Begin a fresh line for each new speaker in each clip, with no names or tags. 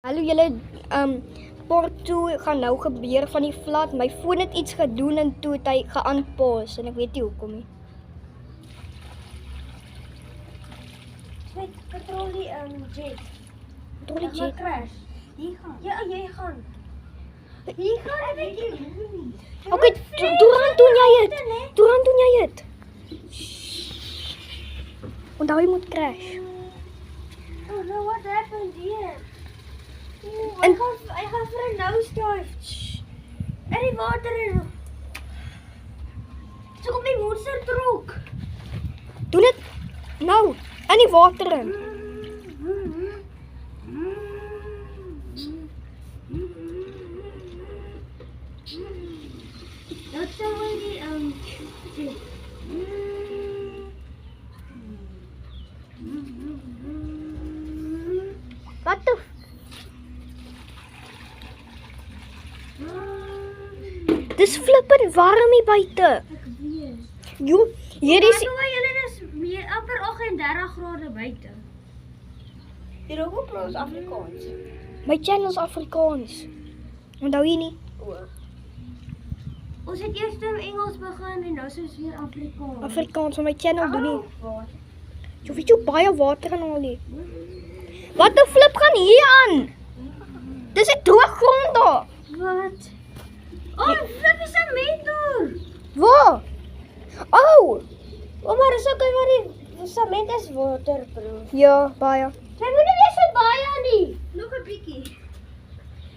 Hallo julle, part 2 gaan nou gebeur van die vlad. My foon het iets gedoen en toe het hy geaanpause en ek weet nie hoekom nie.
Wait, patrol die jet.
Patrol die jet.
Crash. Hier gaan. Ja, jy gaan. Hier gaan. Ek weet nie.
Okay, Doran doen jy het. Doran doen jy het. Onthou jy moet crash.
Oh no, what happened here?
En-
Hy gaan vir 'n nose dive. In die water in. So kom die monster trok.
Doen dit nou in die water in.
Dat sou hy die
Wat die Dis flippend warm hier buite.
Ek weet.
Jo, hier is
Maar julle is meer amper 38 grade buite. Hier ook op ons Afrikaans.
my channel is Afrikaans. Onthou jy nie?
Ons het eers in Engels begin en nou is ons weer Afrikaans.
Afrikaans, maar my channel doen nie.
Wat?
Jy weet jy baie water in al hier. Wat 'n flip gaan hier aan? Dis 'n droë grond daar.
Wat? Oh, flip is 'n mentor.
Waar? Oh,
Maar dis ook maar die sement is waterproof.
ja, baie.
Jy moet nie weer so baie nie. Nog 'n bietjie.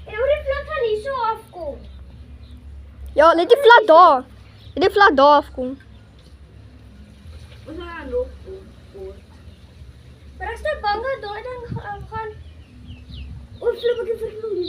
En hoe die flip van hier so afkom.
Ja, let die vlak daar. Let die vlak daar afkom.
Ons gaan nog kort. Maar ek is nou bang dat daai ding gaan. O, flip ek het vergeet om die